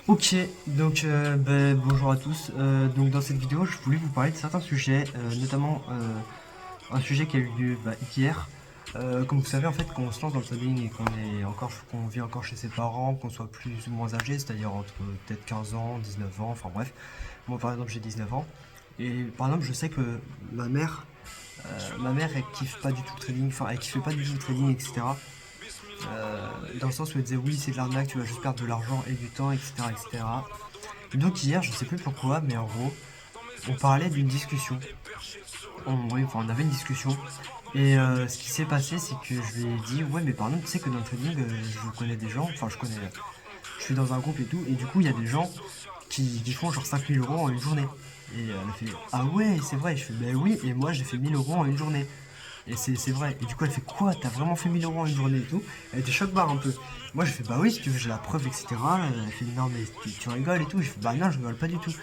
Ok, donc bonjour à tous. Donc dans cette vidéo, je voulais vous parler de certains sujets, notamment un sujet qui a eu lieu hier. Comme vous savez, en fait, quand on se lance dans le trading et qu'on vit encore chez ses parents, qu'on soit plus ou moins âgé, c'est-à-dire entre peut-être 15 ans, 19 ans, enfin bref. Moi, par exemple, j'ai 19 ans. Et par exemple, je sais que ma mère, elle kiffe pas du tout le trading, enfin, elle kiffait pas du tout le trading, etc. Dans le sens où elle disait oui, c'est de l'arnaque, tu vas juste perdre de l'argent et du temps, etc., etc. Donc hier, je sais plus pourquoi, mais en gros, on parlait d'une discussion. Oui, enfin, on avait une discussion. Et ce qui s'est passé, c'est que je lui ai dit, ouais, mais par exemple, tu sais que dans le trading, je connais des gens, enfin, je suis dans un groupe et tout, et du coup, il y a des gens qui font genre 5 000 € en une journée. Et elle a fait, ah ouais, c'est vrai. Je fais, ben oui, et moi, j'ai fait 1 000 € en une journée. Et c'est vrai. Et du coup, elle fait quoi? T'as vraiment fait 1 000 € en une journée et tout? Elle était choc barre un peu. Moi, je fais bah oui, si tu veux, j'ai la preuve, etc. Elle fait non, mais tu rigoles et tout. Je fais bah non, je rigole pas du tout.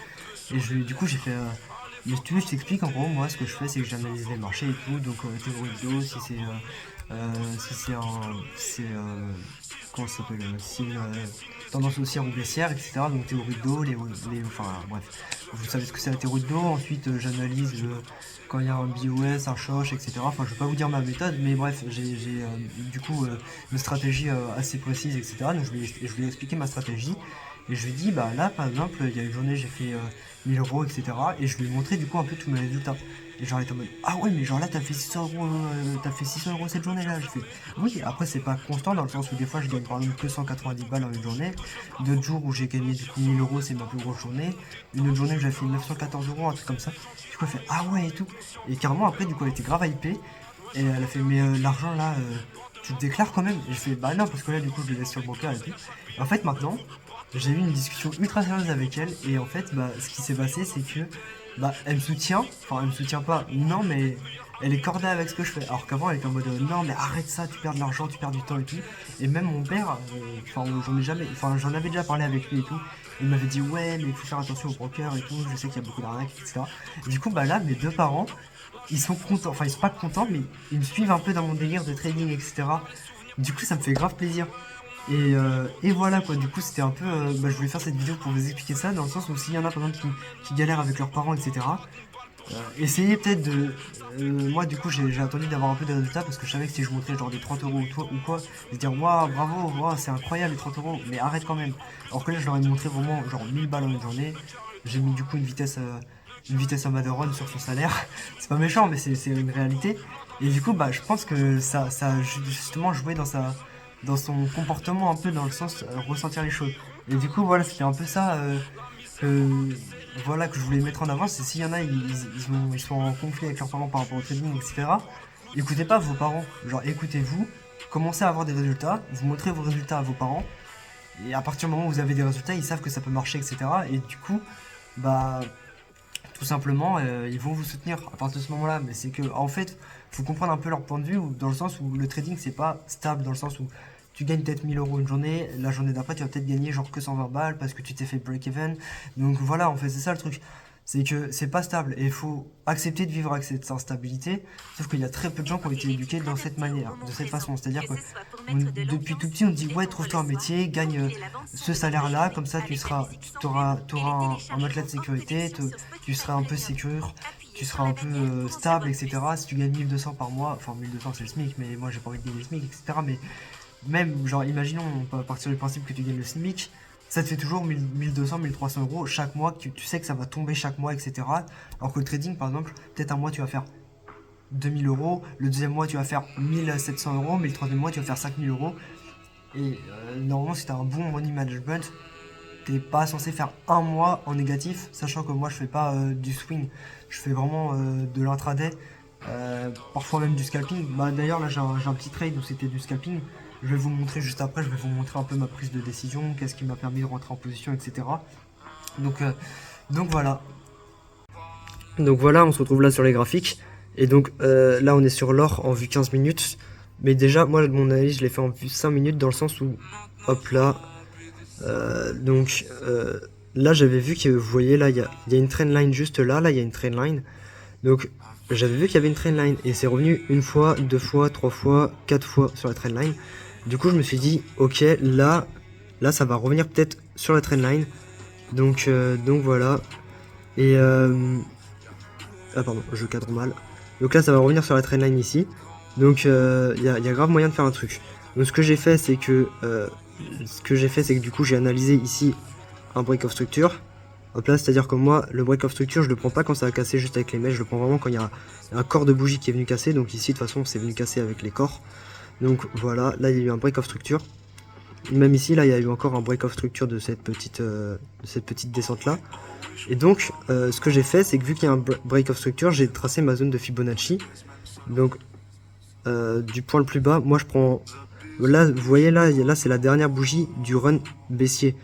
Et du coup, j'ai fait mais si tu veux, je t'explique. En gros, moi, ce que je fais, c'est que j'analyse les marchés et tout. Donc, théorie de dos, si c'est un. C'est. Comment ça s'appelle Si une tendance haussière ou baissière, etc. Donc, théorie de dos, enfin, bref. Vous savez ce que c'est la théorie de dos. Ensuite, j'analyse quand il y a un BOS, un Shosh, etc. Enfin, je vais pas vous dire ma méthode, mais bref, j'ai du coup une stratégie assez précise, etc. Donc, je lui ai expliqué ma stratégie. Et je lui ai dit, bah là, par exemple, il y a une journée, j'ai fait 1 000 €, etc. Et je lui ai montré du coup un peu tous mes résultats. Et genre, il était en mode, ah ouais, mais genre là, t'as fait 600 €, t'as fait 600 € cette journée-là. J'ai fait, oui, après, c'est pas constant dans le sens où des fois, je gagne par exemple que 190 balles en une journée. D'autres jours où j'ai gagné du coup 1 000 €, c'est ma plus grosse journée. Une autre journée où j'ai fait 914 €, un truc comme ça. Du coup, elle fait, ah ouais, et tout. Et carrément, après, du coup, elle était grave hypée. Et elle a fait, mais l'argent là, tu le déclares quand même? Et je fais, bah non, parce que là, du coup, je le laisse sur le bancaire et tout. Et en fait, maintenant, j'ai eu une discussion ultra sérieuse avec elle. Et en fait, bah, ce qui s'est passé, c'est que, bah, elle me soutient. Enfin, elle me soutient pas, non, mais elle est cordée avec ce que je fais. Alors qu'avant, elle était en mode, non, mais arrête ça, tu perds de l'argent, tu perds du temps et tout. Et même mon père, enfin, j'en avais déjà parlé avec lui et tout. Il m'avait dit, ouais, mais il faut faire attention aux brokers et tout. Je sais qu'il y a beaucoup d'arnaques, etc. Et du coup, bah là, mes deux parents, ils sont contents, enfin ils sont pas contents, mais ils me suivent un peu dans mon délire de trading, etc. Du coup, ça me fait grave plaisir. Et voilà quoi, du coup, c'était un peu. Bah, je voulais faire cette vidéo pour vous expliquer ça, dans le sens où s'il y en a par exemple qui galèrent avec leurs parents, etc., essayez peut-être de. Moi, du coup, j'ai attendu d'avoir un peu de résultats parce que je savais que si je montrais genre des 30 € ou quoi, ils dire waouh, bravo, waouh, c'est incroyable les 30 €, mais arrête quand même. Alors que là, je leur ai montré vraiment genre 1000 balles en une journée. J'ai mis du coup une vitesse à Maderon sur son salaire. C'est pas méchant, mais c'est une réalité. Et du coup, bah, je pense que ça a justement joué dans son comportement un peu dans le sens ressentir les choses. Et du coup, voilà, c'était un peu ça que, voilà, que je voulais mettre en avant. C'est s'il y en a, ils sont en conflit avec leurs parents par rapport au trading, etc. Écoutez pas vos parents. Genre, écoutez-vous, commencez à avoir des résultats, vous montrez vos résultats à vos parents. Et à partir du moment où vous avez des résultats, ils savent que ça peut marcher, etc. Et du coup, bah, tout simplement, ils vont vous soutenir à partir de ce moment-là. Mais c'est que, en fait, faut comprendre un peu leur point de vue, dans le sens où le trading, c'est pas stable, dans le sens où tu gagnes peut-être 1 000 € une journée, la journée d'après, tu vas peut-être gagner genre que 120 balles parce que tu t'es fait break-even. Donc voilà, en fait, c'est ça le truc. C'est que c'est pas stable et il faut accepter de vivre avec cette instabilité. Sauf qu'il y a très peu de gens qui ont été éduqués dans cette manière, de cette façon. C'est-à-dire que depuis tout petit, on te dit ouais, trouve-toi un métier, gagne ce salaire-là, comme ça t'auras un matelas de sécurité, tu seras un peu sécure, tu seras un peu stable, etc. Si tu gagnes 1 200 par mois, enfin 1 200 c'est le SMIC, mais moi j'ai pas envie de gagner le SMIC, etc. Mais même, genre, imaginons, on peut partir du principe que tu gagnes le SMIC, ça te fait toujours 1200, 1300 € chaque mois, que tu sais que ça va tomber chaque mois, etc. Alors que le trading, par exemple, peut-être un mois tu vas faire 2 000 €, le deuxième mois tu vas faire 1 700 €, mais le troisième mois tu vas faire 5 000 €. Et normalement, si tu as un bon money management, t'es pas censé faire un mois en négatif, sachant que moi je fais pas du swing, je fais vraiment de l'intraday, parfois même du scalping. Bah, d'ailleurs, là j'ai un petit trade où c'était du scalping. Je vais vous montrer juste après, je vais vous montrer un peu ma prise de décision, qu'est-ce qui m'a permis de rentrer en position, etc. Donc, euh, donc voilà. Donc voilà, on se retrouve là sur les graphiques. Et donc là, on est sur l'or en vue 15 minutes. Mais déjà, moi, mon analyse, je l'ai fait en vue 5 minutes dans le sens où, hop là. Donc là, j'avais vu que, vous voyez, là, il y a une trendline juste là. Là, il y a une trendline. Donc j'avais vu qu'il y avait une trendline. Et c'est revenu une fois, deux fois, trois fois, quatre fois sur la trendline. Du coup, je me suis dit, ok, là, là ça va revenir peut-être sur la trendline. Donc voilà. Et ah pardon, je cadre mal. Donc là ça va revenir sur la trendline ici. Donc y a grave moyen de faire un truc. Donc ce que j'ai fait c'est que du coup j'ai analysé ici un break of structure. Hop là, c'est-à-dire que moi le break of structure je le prends pas quand ça va casser juste avec les mèches, je le prends vraiment quand il y a un corps de bougie qui est venu casser. Donc ici de toute façon c'est venu casser avec les corps. Donc voilà, là il y a eu un break of structure. Même ici là il y a eu encore un break of structure de cette petite descente là. Et donc ce que j'ai fait c'est que vu qu'il y a un break of structure, j'ai tracé ma zone de Fibonacci. Donc du point le plus bas, moi je prends, là vous voyez là c'est la dernière bougie du run baissier.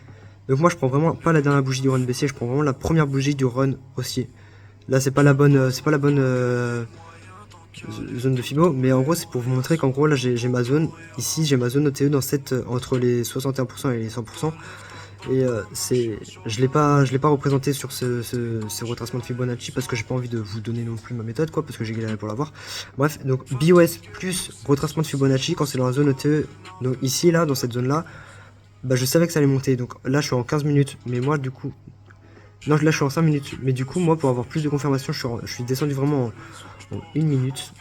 Donc moi je prends vraiment pas la dernière bougie du run baissier, je prends vraiment la première bougie du run haussier. Là c'est pas la bonne zone de Fibo, mais en gros c'est pour vous montrer qu'en gros là j'ai ma zone, ici j'ai ma zone OTE dans cette, entre les 61% et les 100%. Et je l'ai pas représenté sur ce retracement de Fibonacci parce que j'ai pas envie de vous donner non plus ma méthode, quoi, parce que j'ai galéré pour l'avoir. Bref, donc BOS plus retracement de Fibonacci quand c'est dans la zone OTE, donc ici là dans cette zone là, bah je savais que ça allait monter. Donc là je suis en 15 minutes, mais moi du coup, non là je suis en 5 minutes, mais du coup moi pour avoir plus de confirmation je suis descendu vraiment en 1 minute.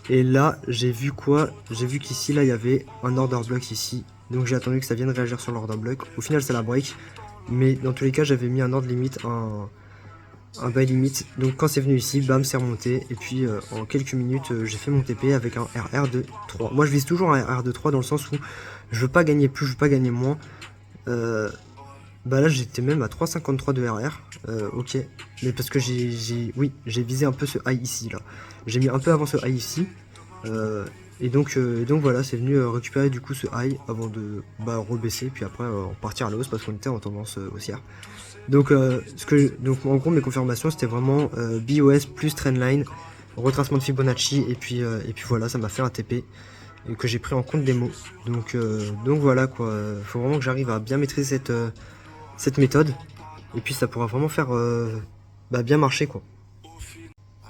Et là j'ai vu quoi? J'ai vu qu'ici là il y avait un order block ici. Donc j'ai attendu que ça vienne réagir sur l'order block. Au final ça la break. Mais dans tous les cas j'avais mis un ordre limite, un buy limite. Donc quand c'est venu ici, bam, c'est remonté. Et puis en quelques minutes j'ai fait mon TP avec un RR de 3. Moi je vise toujours un RR de 3 dans le sens où je veux pas gagner plus, je veux pas gagner moins. Bah là j'étais même à 3,53 de RR. Ok. Mais parce que j'ai visé un peu ce high ici là. J'ai mis un peu avant ce high ici. Et donc voilà, c'est venu récupérer du coup ce high avant de rebaisser, puis après repartir à la hausse parce qu'on était en tendance haussière. Donc, en gros mes confirmations c'était vraiment BOS plus trendline, retracement de Fibonacci, et puis voilà, ça m'a fait un TP et que j'ai pris en compte des mots. Donc voilà quoi, faut vraiment que j'arrive à bien maîtriser cette méthode, et puis ça pourra vraiment faire bien marcher quoi.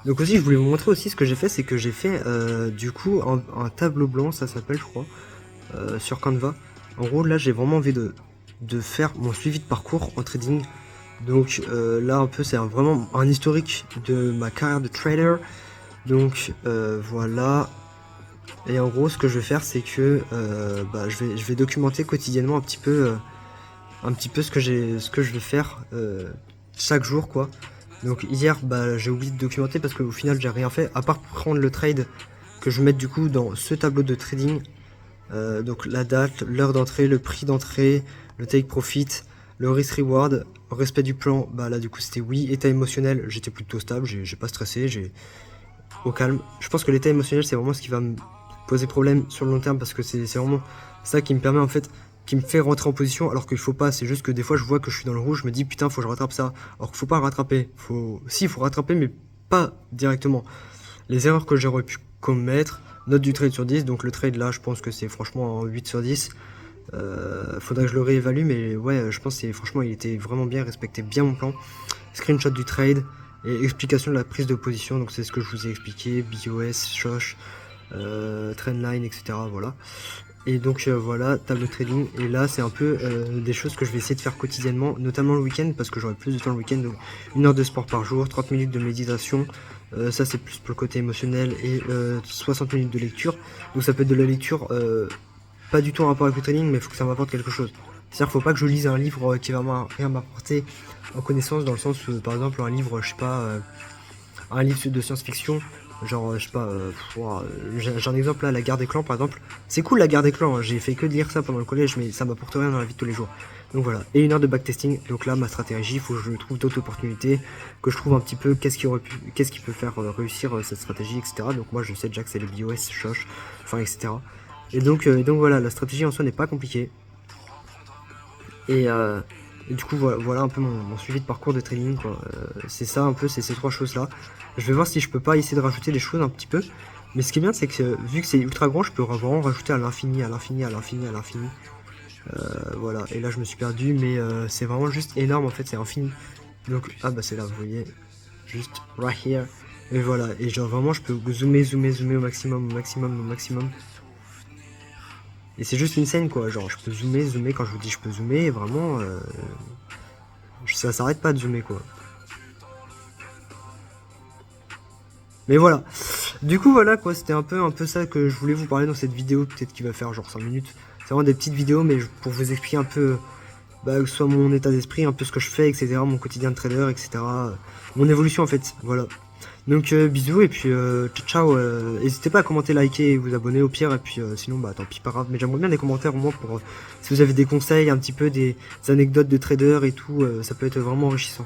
Donc aussi je voulais vous montrer aussi ce que j'ai fait, c'est que j'ai fait du coup un tableau blanc, ça s'appelle je crois, sur Canva. En gros là j'ai vraiment envie de faire mon suivi de parcours en trading. Donc là un peu c'est vraiment un historique de ma carrière de trader. Donc voilà. Et en gros ce que je vais faire c'est que je vais documenter quotidiennement un petit peu ce que je vais faire chaque jour quoi. Donc hier j'ai oublié de documenter parce qu'au final j'ai rien fait à part prendre le trade que je vais mettre du coup dans ce tableau de trading. Donc la date, l'heure d'entrée, le prix d'entrée, le take profit, le risk reward, respect du plan, là du coup c'était oui. État émotionnel, j'étais plutôt stable, j'ai pas stressé, j'ai au calme. Je pense que l'état émotionnel c'est vraiment ce qui va me poser problème sur le long terme parce que c'est vraiment ça qui me permet en fait, qui me fait rentrer en position alors qu'il faut pas. C'est juste que des fois je vois que je suis dans le rouge, je me dis putain faut que je rattrape ça, alors qu'il faut pas rattraper. Faut rattraper mais pas directement. Les erreurs que j'aurais pu commettre, note du trade sur 10, donc le trade là je pense que c'est franchement un 8 sur 10. Faudrait que je le réévalue, mais ouais je pense que franchement il était vraiment bien, respectait bien mon plan. Screenshot du trade et explication de la prise de position, donc c'est ce que je vous ai expliqué, BOS, Shosh, trendline, etc. Voilà. Et donc voilà, table de trading, et là c'est un peu des choses que je vais essayer de faire quotidiennement, notamment le week-end, parce que j'aurai plus de temps le week-end, donc 1 heure de sport par jour, 30 minutes de méditation, ça c'est plus pour le côté émotionnel, et 60 minutes de lecture. Donc ça peut être de la lecture pas du tout en rapport avec le trading, mais il faut que ça m'apporte quelque chose. C'est-à-dire qu'il faut pas que je lise un livre qui va rien m'apporter en connaissance, dans le sens où par exemple un livre, je sais pas, un livre de science-fiction, genre je sais pas, j'ai un exemple là, la guerre des clans par exemple. C'est cool la guerre des clans, hein. J'ai fait que de lire ça pendant le collège, mais ça m'apporte rien dans la vie de tous les jours. Donc voilà, et 1 heure de backtesting. Donc là ma stratégie, il faut que je trouve d'autres opportunités, que je trouve un petit peu qu'est-ce qui peut faire réussir cette stratégie, etc. Donc moi je sais déjà que c'est les BOS, Shosh, enfin etc. Et donc voilà, la stratégie en soi n'est pas compliquée. Et du coup voilà un peu mon suivi de parcours de trading quoi. C'est ça un peu, c'est ces 3 choses là. Je vais voir si je peux pas essayer de rajouter des choses un petit peu. Mais ce qui est bien c'est que vu que c'est ultra grand, je peux vraiment rajouter à l'infini, à l'infini, à l'infini, à l'infini. Voilà, et là je me suis perdu, mais c'est vraiment juste énorme en fait, c'est infini. Donc c'est là, vous voyez, juste right here. Et voilà, et genre vraiment je peux zoomer au maximum, au maximum, au maximum. Et c'est juste une scène quoi, genre je peux zoomer, quand je vous dis je peux zoomer, vraiment, ça s'arrête pas de zoomer quoi. Mais voilà, du coup voilà quoi, c'était un peu ça que je voulais vous parler dans cette vidéo, peut-être qu'il va faire genre 5 minutes. C'est vraiment des petites vidéos, mais pour vous expliquer un peu, bah, que ce soit mon état d'esprit, un peu ce que je fais, etc., mon quotidien de trader, etc., mon évolution en fait, voilà. Donc bisous et puis ciao, n'hésitez pas à commenter, liker et vous abonner au pire, et puis sinon bah tant pis, pas grave, mais j'aimerais bien des commentaires au moins pour si vous avez des conseils, un petit peu des anecdotes de traders et tout, ça peut être vraiment enrichissant.